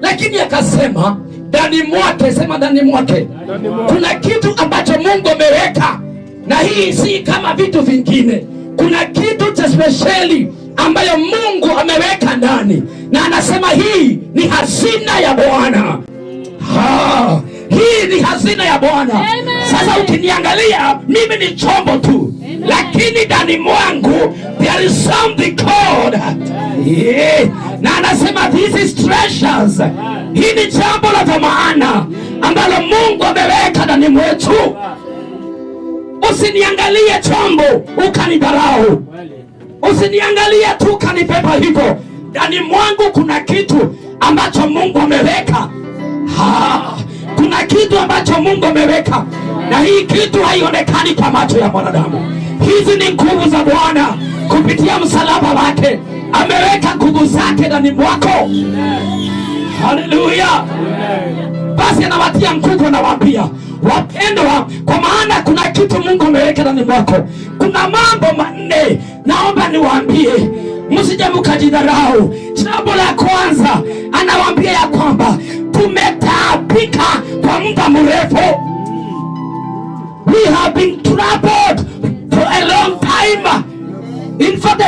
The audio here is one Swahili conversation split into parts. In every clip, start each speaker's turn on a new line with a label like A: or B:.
A: lakini akasema ndani mwake, sema ndani mwake, kuna kitu ambacho Mungu ameweka, na hii si kama vitu vingine. Kuna kitu cha speciali ambayo Mungu ameweka ndani, na anasema hii ni hazina ya Bwana. Hii ni hazina ya Bwana. Sasa ukiniangalia mimi ni chombo tu, lakini ndani mwangu there is something called na anasema this is treasures. Hii ni jambo la maana ambalo Mungu ameweka ndani mwetu. Usiniangalie chombo ukanidharau, usiniangalie tu kanipepa hivyo. Ndani mwangu kuna kitu ambacho Mungu ameweka. Kuna kitu ambacho Mungu ameweka, na hii kitu haionekani kwa macho ya mwanadamu. Hizi ni nguvu za Bwana kupitia msalaba wake. Ameweka nguvu zake ndani mwako. Haleluya! Basi anawatia nguvu, anawaambia wapendwa, kwa maana kuna kitu Mungu ameweka ndani mwako. Kuna mambo manne naomba niwaambie, msije mkajidharau. Jambo la kwanza anawaambia ya kwamba tumetaabika kwa muda mrefu. We have been troubled for a long time. In fact,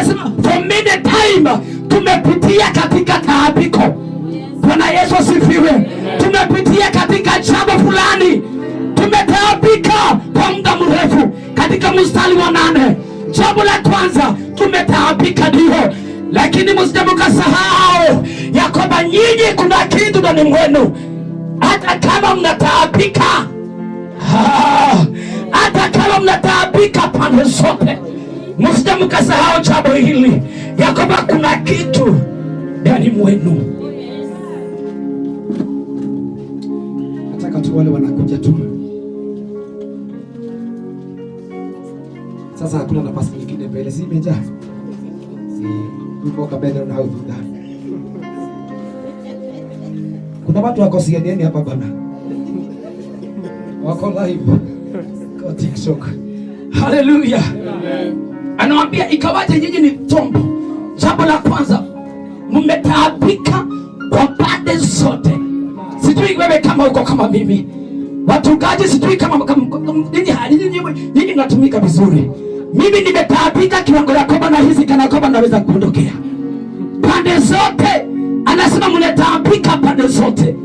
A: for many time tumepitia katika taabiko. Bwana Yesu asifiwe. Tumepitia katika jambo fulani, tumetaabika kwa muda mrefu. Katika mstari wa 8, jambo la kwanza tumetaabika, ndio, lakini msije mkasahau ya kwamba nyinyi kuna kitu ndani mwenu. Hata kama mnataabika, hata kama mnataabika pande zote, msije mkasahau jambo hili ya kwamba kuna kitu ndani mwenu. Nataka tu wale wanakuja tu sasa, hakuna nafasi nyingine mbele, si imejaa. Kuna watu wako CNN hapa bana, wako live kwa TikTok. Haleluya! Anawaambia ikawaje nyinyi ni chombo. Jambo la kwanza, mmetaabika kwa pande zote. Sijui wewe kama uko kama mimi, watukaji, sijui kama nyinyi mnatumika vizuri. Mimi nimetaabika kiwango ya kwamba na hizi kana kwamba naweza kuondokea pande zote. Anasema mnataabika pande zote,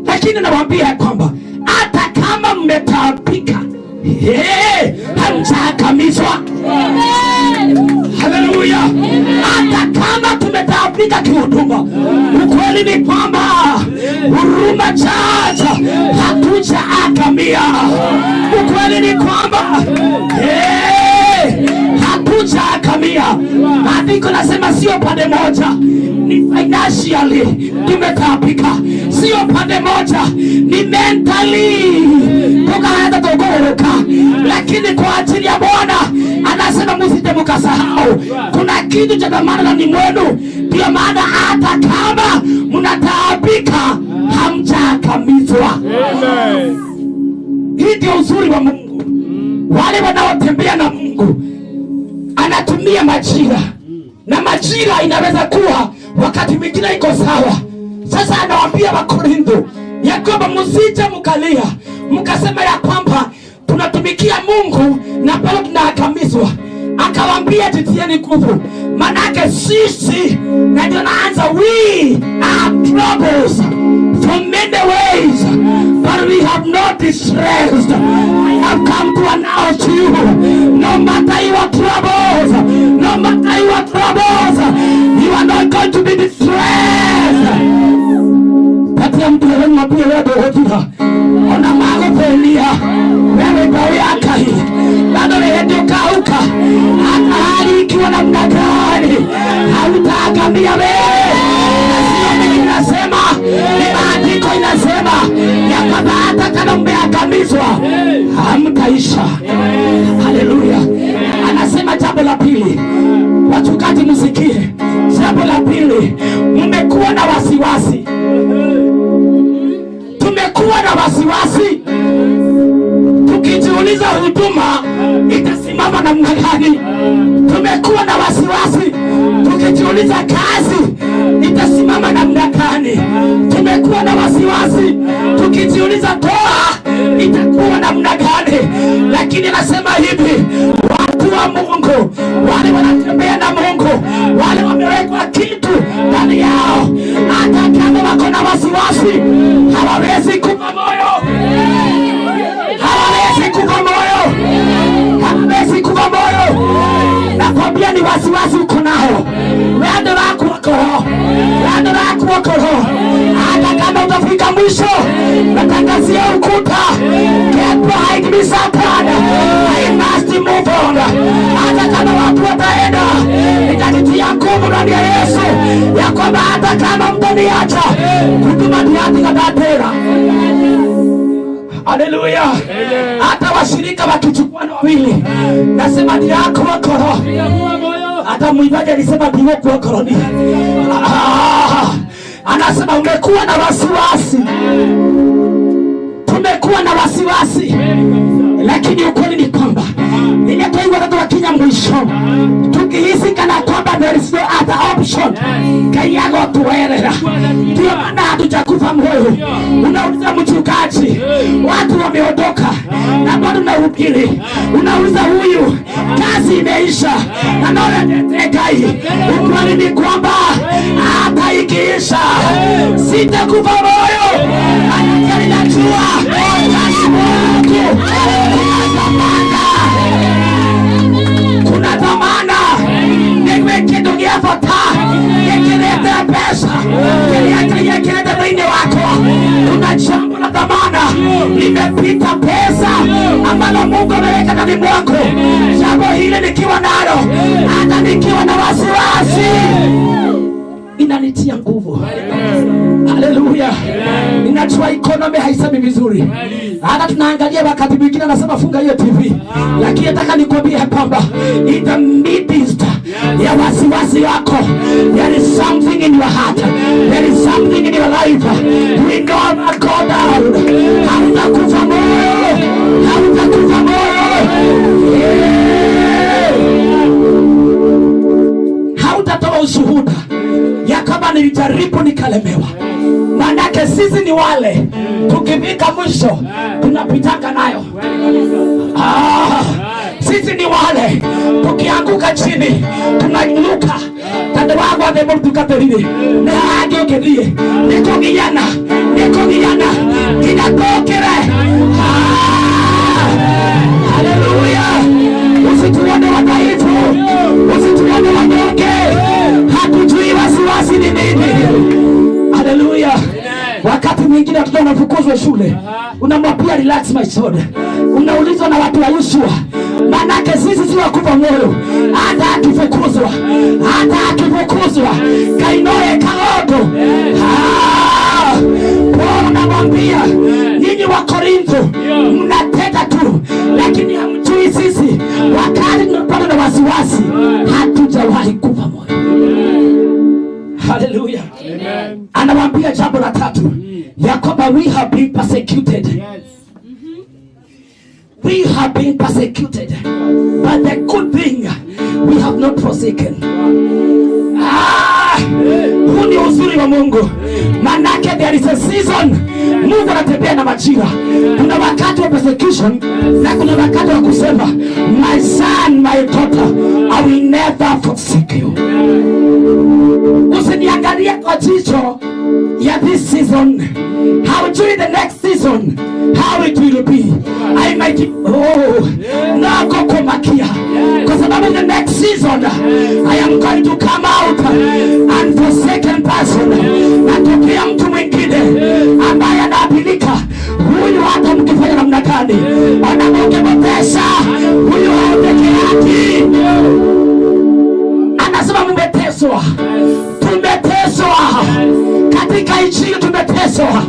A: lakini nawaambia kwamba hata kama mmetaabika, hamjaangamizwa. Haleluya! Hata kama tumetaabika kihuduma, ukweli ni kwamba Huruma Church hatujaangamia. Ukweli ni kwamba hatujaangamia. Maandiko nasema sio pande moja, ni financially tumetaabika, sio pande moja, ni mentally tukaanza kugoroka. Lakini kwa ajili ya Bwana anasema msije mkasahau kuna kitu cha dhamana ndani mwenu. Ndio maana hata kama mnataabika hamjaangamizwa. Hii ndio uzuri wa Mungu. Wale wanaotembea na Mungu anatumia majira, na majira inaweza kuwa wakati mwingine iko sawa. Sasa anawaambia Wakorintho ya kwamba msije mkalia mkasema ya kwamba tunatumikia Mungu na bado tunaangamizwa. Akawaambia jitieni nguvu, manake sisi na ndio naanza, we are troubles from many ways, but we have not distressed. I have come to announce to you, no matter your troubles, no matter your troubles, you are not going to be distressed. Kati ya mtu wewe mapia wewe dohotika, ona mago pelia, wewe kwa yaka hii, bado wewe ndio kauka. Hata hali ikiwa namna gani, hautaangamia wewe. Sio mimi nasema, ni maandiko inasema ya kwamba hata kama mmeangamizwa hamtaisha. Haleluya! Anasema jambo la pili, wachungaji msikie. Jambo la pili, mmekuwa na wasiwasi. Tumekuwa na wasiwasi tukijiuliza huduma itasimama namna gani. Tumekuwa na wasiwasi tukijiuliza kazi itasimama namna gani? Tumekuwa na wasiwasi tukijiuliza toa itakuwa namna gani, lakini nasema hivi, watu wa Mungu, wale wanatembea na Mungu, wale wamewekwa kitu ndani yao, hata kama wako na wasiwasi hawawezi kufa moyo, hawawezi kufa moyo, hawawezi kufa moyo. Nakwambia ni wasiwasi uko nao, wendo lako wako roho, wendo lako wako roho. Hata kama utafika mwisho, natangazia ukuta, get behind me Satan, I must move on. Hata kama watu wataenda, nitajitia nguvu ndani ya Yesu ya kwamba hata kama mtaniacha, huduma ni katatera. Haleluya. Hata washirika wakichukua na wawili, nasema ni yako wako roho. Hata mwimbaji alisema ndiyo kwa koroni. Anasema umekuwa na wasiwasi, tumekuwa na wasiwasi, lakini ukweli ni kwamba ninatoa watoto wa Kenya mwisho tukihisi kana kwamba there is no other option kayago tuwerera, ndio maana hatujakufa moyo. Unauliza mchungaji, watu wameondoka na bado unahubiri, unauliza huyu kazi imeisha na naona tetekai. Ukweli ni kwamba hata ikiisha sitakufa moyo, anajali najua kuna dhamana nimekidugiafota nikileta pesa kileta dhaini wako. Kuna jambo la dhamana limepita pesa ambalo Mungu ameweka ndani mwako. Jambo hili nikiwa nalo, hata nikiwa na wasiwasi, inanitia nguvu. Haleluya. Ninajua economy haisemi vizuri, hata tunaangalia wakati mwingine anasema funga hiyo TV, lakini nataka nikwambie kwamba in the midst ya wasiwasi wako, there is something in your heart, there is something in your life. We know that God hautakufa moyo, hautakufa moyo, hautatoa ushuhuda ya kama nilijaribu nikalemewa. Manake sisi ni wale tukifika mwisho tunapitanga nayo. Sisi ni wale tukianguka chini tunainuka. Tande wangu ademo tukaterire na agio kedie niko giyana kinatokere. Haleluya. Usituone wadhaifu, usituone wanyonge, hatujui wasiwasi ni nini. Haleluya. Wakati mwingine watoto wanafukuzwa shule, unamwambia relax my son, unaulizwa na watu wa Yusua, manake sisi si wakufa moyo. Hata akifukuzwa kainoe kaoto. Paulo anamwambia nyinyi wa Korintho mnateta tu, lakini hamjui sisi wakati tunapata na wasiwasi hatujawahi kufa moyo. Haleluya. Anamwambia jambo la tatu ya kwamba we have been persecuted. We have been persecuted, but the good thing, we have not forsaken. Huu ni uzuri wa Mungu. Manake there is a season. Mungu anatembea na majira. Kuna wakati wa persecution na kuna wakati wa kusema my son, my daughter, I will never forsake you. Usiniangalia kwa jicho ya this season, haujui the next season how it will be. I might nako kumakia, kwa sababu the next season I am going to come out and forsaken person. Natokea mtu mwingine ambaye anaabilika, huyu hata mkifanya namna gani wanamukepotesha huyu peke yake. Anasema mmeteswa, tumeteswa katika injili, tumeteswa.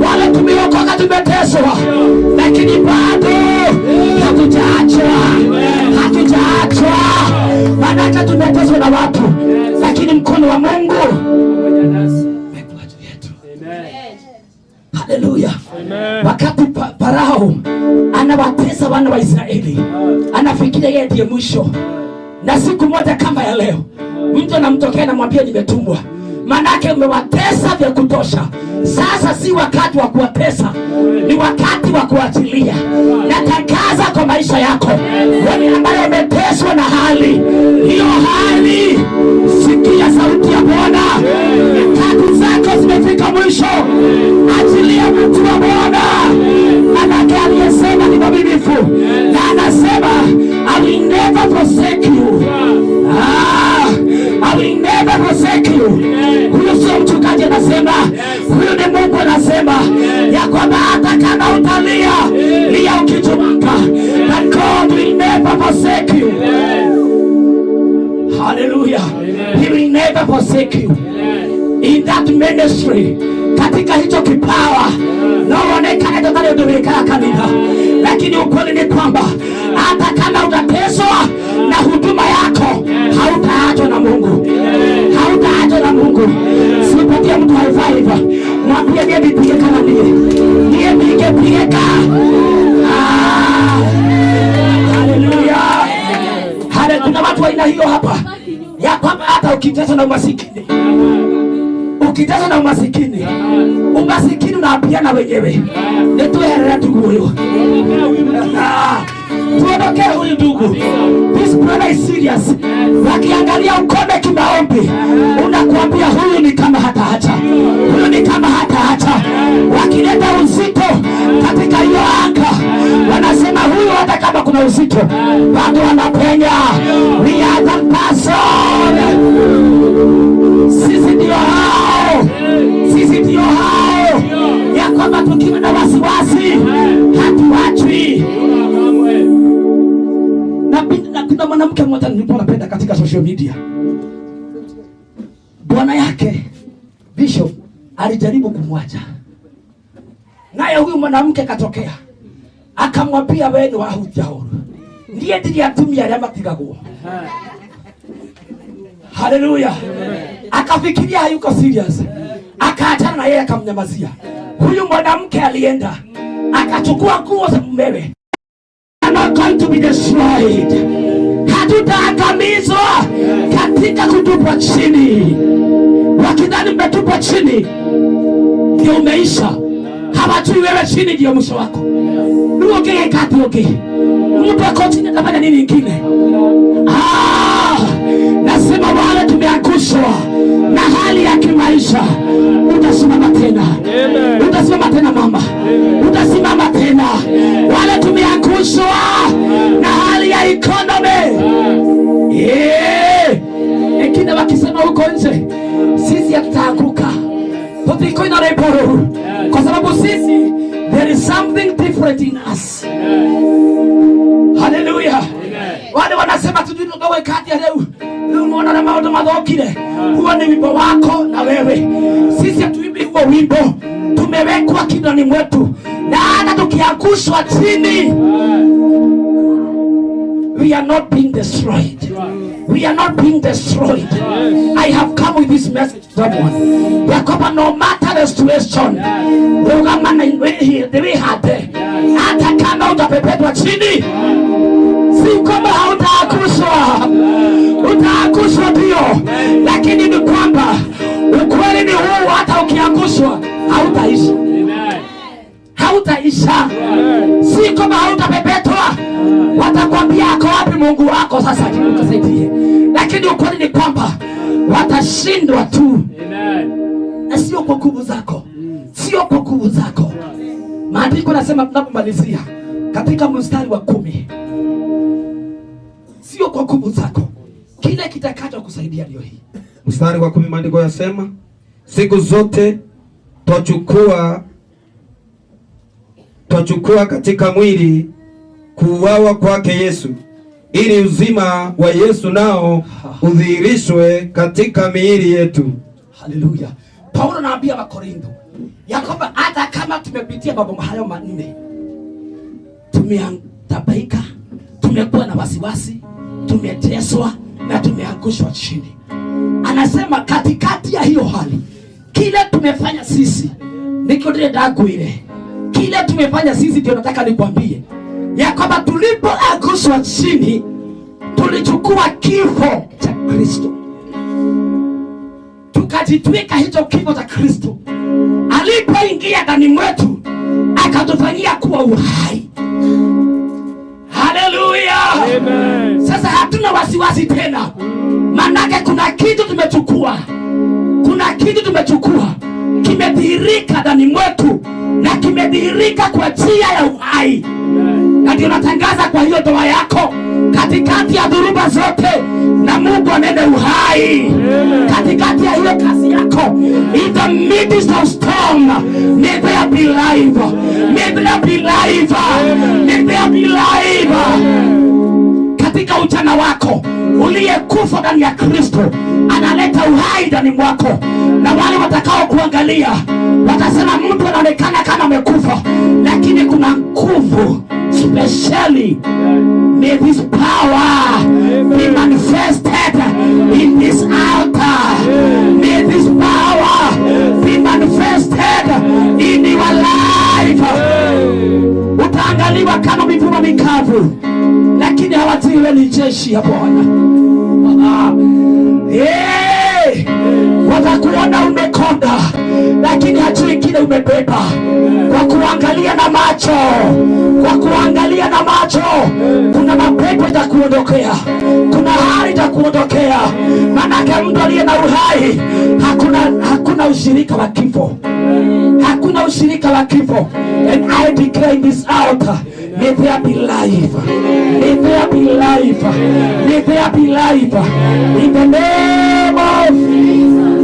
A: Wale tumeokoka tumeteswa, lakini bado hatujaachwa. Manake tumeteswa na watu, lakini mkono wa Mungu umekuwa juu yetu. Haleluya. Wakati Farao anawatesa wana wa Israeli, anafikiria yeye ndiye mwisho, Na siku moja kama ya leo, mtu anamtokea na mwambia nimetumwa. Manake umewatesa vya kutosha. Sasa si wakati wa kuwatesa, ni wakati wa kuachilia. Natangaza kwa maisha yako, wewe ambaye umeteswa na hali hiyo, hali sikia sauti ya Bwana. Nyakati zako zimefika mwisho. Achilia mtu wa Bwana. Manake aliyesema ni mwaminifu, na anasema I will never forsake you. I will never forsake you. Huyo sio mchungaji anasema, huyo ni Mungu anasema ya kwamba hata kama utalia, lia ukitumaka, but God will never forsake you. Hallelujah. He will never forsake you. In that ministry, katika hicho kipawa na uonekane tokale uduwekana kanisa. Lakini ukweli ni kwamba hata kama utateswa na huduma yako, hautaachwa na Mungu. Hautaachwa na Mungu. Sipatie mtu haifa. Mwambie ndiye nipigeka na ndiye. Ndiye nipigeka. Hallelujah. Hale kuna watu wa aina hiyo hapa. Ya kwamba hata ukiteswa na umasikini. Ukiteswa na umasikini, umasikini unapiana wenyewe. Nituelea ndugu huyo. Tuondoke huyu ndugu. This brother is serious. Wakiangalia ukome kimaombi, unakuambia huyu ni kama hataacha. Huyu ni kama hataacha. Wakileta uzito katika hiyo anga, wanasema huyu hata kama kuna uzito, bado wanapenya. We are the person. Sisi ndio hao. Sisi ndio hao. Ya kwamba tukiwa na wasiwasi, hatuachwi. Na kuna mwanamke mmoja nilikuwa napenda katika social media. Bwana yake Bishop alijaribu kumwacha. Naye huyu mwanamke katokea. Akamwambia wewe ni wa hujauru. Ndiye ndiye atumia ya matigago. Hallelujah. Akafikiria hayuko serious. Akaachana na yeye akamnyamazia. Huyu mwanamke alienda akachukua nguo za mumewe. Not going to be destroyed. Hatutaangamizwa katika kutupwa chini. Wakidhani umetupwa chini ndio umeisha. Hawajui wewe chini ndio mwisho wako. Nuoge kati oge. Mtu ako chini atafanya nini kingine? Nasema wale tumeangushwa na hali ya kimaisha, utasimama tena. Utasimama tena mama. Utasimama tena. Wale tumeangushwa na hali ya economy. Ekina wakisema huko nje, sisi hatutaanguka. Tutiko ina reporo. Kwa sababu sisi, there is something different in us. Hallelujah. Wale wanasema tujui tugawe kati ya leo. Unaona na maoto madhokile. Huo ni wimbo wako na wewe. Sisi hatuimbi huo wimbo. Tumewekwa kinoni mwetu. Na hata tukiangushwa chini, we are not being destroyed. We are not being destroyed. I have come with this message to someone. Yakoba, no matter the situation, ugamana the way hate. Hata kama utapepetwa chini, si kama hautaangushwa. Utaangushwa ndio, lakini ni kwamba ukweli ni huu, hata ukiangushwa hautaisha. Hautaisha. Si kama hautapepetwa. Watakwambia ako wapi Mungu wako sasa nikusaidie. Lakini ukweli ni kwamba watashindwa tu. Na sio kwa nguvu zako. Sio kwa nguvu zako. Maandiko nasema tunapomalizia katika mstari wa 10. Sio kwa nguvu zako. Kile kitakacho kusaidia ndio hii.
B: Mstari wa 10 maandiko yasema, siku zote twachukua katika mwili kuuawa kwake Yesu, ili uzima wa Yesu nao udhihirishwe katika miili yetu.
A: Haleluya. Paulo anaambia Wakorintho ya kwamba hata kama tumepitia mambo hayo manne, tumeangaika, tumekuwa na wasiwasi, tumeteswa na tumeangushwa chini. Anasema katikati ya hiyo hali, kile tumefanya sisi niko ndile dagu ile. Kile tumefanya sisi ndio nataka nikwambie ya kwamba tulipoangushwa chini tulichukua kifo cha Kristo, tukajitwika hicho kifo cha Kristo. Alipoingia ndani mwetu akatufanyia kuwa uhai. Haleluya, amen. Sasa hatuna wasiwasi tena, manake kuna kitu tumechukua, kimedhihirika ndani mwetu na kimedhihirika kwa njia ya uhai. Na ndio natangaza kwa hiyo ndoa yako, katikati ya dhuruba zote, na Mungu anene uhai. Katikati ya hiyo kazi yako, in the midst of storm, may there be life, may there be life, may there be life. Katika ujana wako uliyekufa ndani ya Kristo, analeta uhai ndani mwako, na wale watakao kuangalia watasema mtu anaonekana kama amekufa, lakini kuna nguvu. Especially may this power be manifested in this altar. May this power be manifested in your life. Utaangaliwa kama mifupa mikavu, lakini hawajui wewe ni jeshi ya Bwana. Watakuona umekonda, lakini hajui kile umebeba. Kwa kuangalia na macho, kuna mapepo itakuondokea, kuna hali itakuondokea. Manake mtu aliye na uhai hakuna ushirika wa kifo, And I declare in this altar, may there be life, may there be life, may there be life in the name of Jesus.